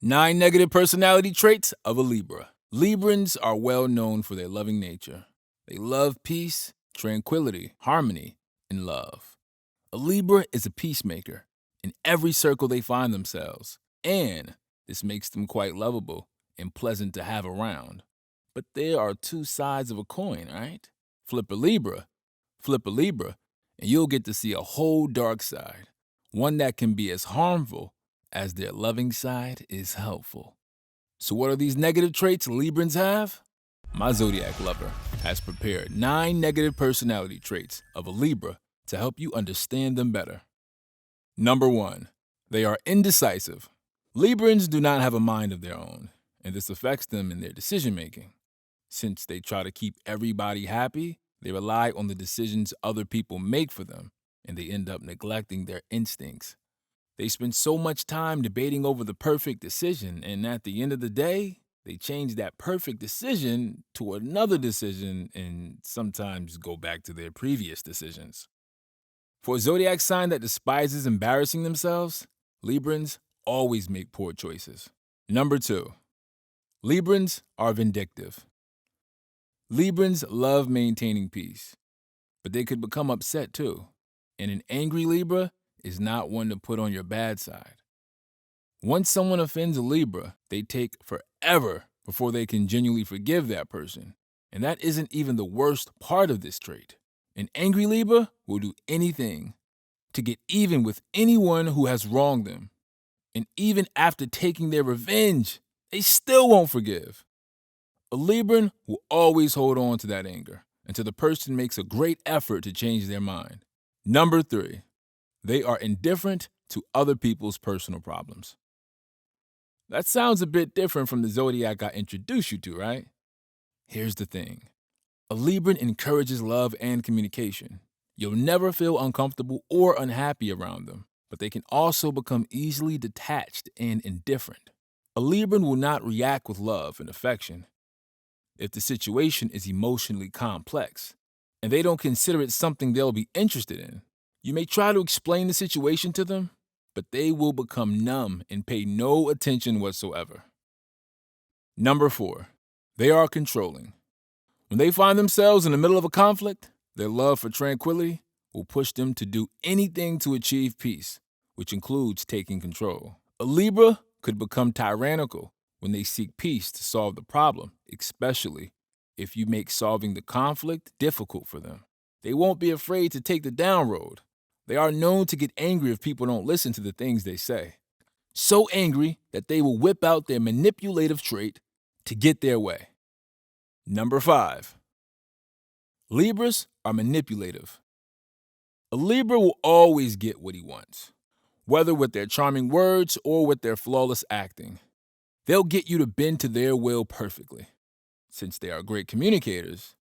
9 negative personality traits of a Libra. Librans are well known for their loving nature. They love peace, tranquility, harmony, and love. A Libra is a peacemaker in every circle they find themselves, and this makes them quite lovable and pleasant to have around. But there are two sides of a coin, right? Flip a Libra, and you'll get to see a whole dark side, one that can be as harmful as their loving side is helpful. So, what are these negative traits Librans have? My Zodiac lover has prepared 9 negative personality traits of a Libra to help you understand them better. Number 1, they are indecisive. Librans do not have a mind of their own, and this affects them in their decision making. Since they try to keep everybody happy, they rely on the decisions other people make for them, and they end up neglecting their instincts. They spend so much time debating over the perfect decision, and at the end of the day, they change that perfect decision to another decision and sometimes go back to their previous decisions. For a zodiac sign that despises embarrassing themselves, Librans always make poor choices. Number 2, Librans are vindictive. Librans love maintaining peace, but they could become upset too. And an angry Libra is not one to put on your bad side. Once someone offends a Libra, they take forever before they can genuinely forgive that person. And that isn't even the worst part of this trait. An angry Libra will do anything to get even with anyone who has wronged them. And even after taking their revenge, they still won't forgive. A Libran will always hold on to that anger until the person makes a great effort to change their mind. Number 3, they are indifferent to other people's personal problems. That sounds a bit different from the zodiac I introduced you to, right? Here's the thing. A Libran encourages love and communication. You'll never feel uncomfortable or unhappy around them, but they can also become easily detached and indifferent. A Libran will not react with love and affection if the situation is emotionally complex, and they don't consider it something they'll be interested in. You may try to explain the situation to them, but they will become numb and pay no attention whatsoever. Number 4, they are controlling. When they find themselves in the middle of a conflict, their love for tranquility will push them to do anything to achieve peace, which includes taking control. A Libra could become tyrannical when they seek peace to solve the problem, especially if you make solving the conflict difficult for them. They won't be afraid to take the down road. They are known to get angry if people don't listen to the things they say. So angry that they will whip out their manipulative trait to get their way. Number 5, Libras are manipulative. A Libra will always get what he wants, whether with their charming words or with their flawless acting. They'll get you to bend to their will perfectly. Since they are great communicators,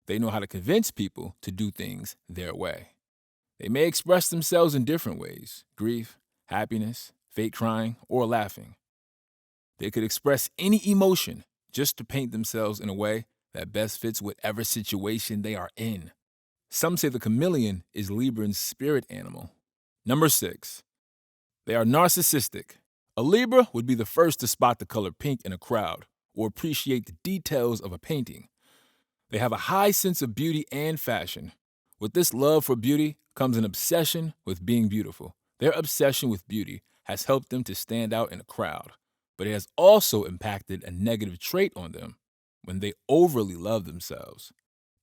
they know how to convince people to do things their way. They may express themselves in different ways: grief, happiness, fake crying, or laughing. They could express any emotion just to paint themselves in a way that best fits whatever situation they are in. Some say the chameleon is Libran's spirit animal. Number 6, they are narcissistic. A Libra would be the first to spot the color pink in a crowd or appreciate the details of a painting. They have a high sense of beauty and fashion. With this love for beauty comes an obsession with being beautiful. Their obsession with beauty has helped them to stand out in a crowd, but it has also impacted a negative trait on them when they overly love themselves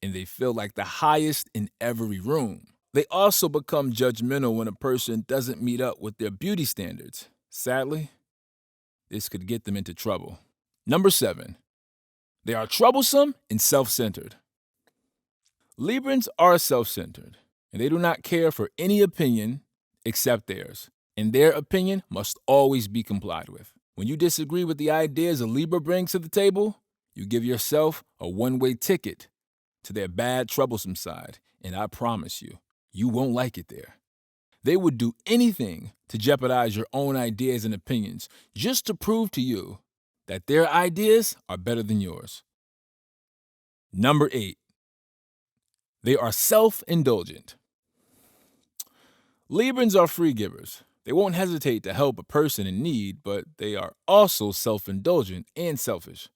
and they feel like the highest in every room. They also become judgmental when a person doesn't meet up with their beauty standards. Sadly, this could get them into trouble. Number 7, they are troublesome and self-centered. Librans are self-centered, and they do not care for any opinion except theirs, and their opinion must always be complied with. When you disagree with the ideas a Libra brings to the table, you give yourself a one-way ticket to their bad, troublesome side, and I promise you, you won't like it there. They would do anything to jeopardize your own ideas and opinions just to prove to you that their ideas are better than yours. Number 8, they are self-indulgent. Librans are free givers. They won't hesitate to help a person in need, but they are also self-indulgent and selfish.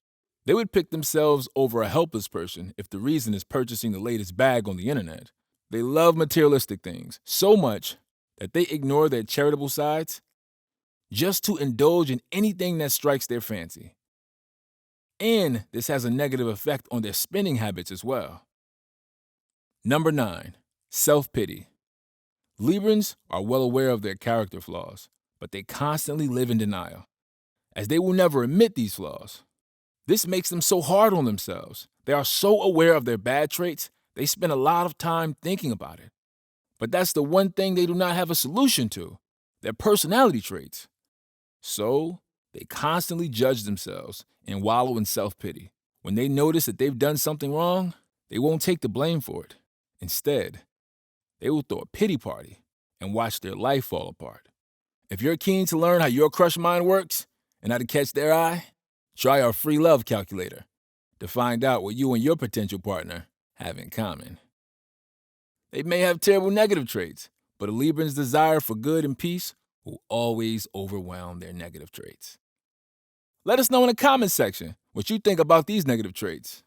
They would pick themselves over a helpless person if the reason is purchasing the latest bag on the internet. They love materialistic things so much that they ignore their charitable sides just to indulge in anything that strikes their fancy. And this has a negative effect on their spending habits as well. Number 9, self-pity. Librans are well aware of their character flaws, but they constantly live in denial, as they will never admit these flaws. This makes them so hard on themselves. They are so aware of their bad traits, they spend a lot of time thinking about it. But that's the one thing they do not have a solution to, their personality traits. So, they constantly judge themselves and wallow in self-pity. When they notice that they've done something wrong, they won't take the blame for it. Instead, they will throw a pity party and watch their life fall apart. If you're keen to learn how your crush mind works and how to catch their eye, try our free love calculator to find out what you and your potential partner have in common. They may have terrible negative traits, but a Libran's desire for good and peace will always overwhelm their negative traits. Let us know in the comments section what you think about these negative traits.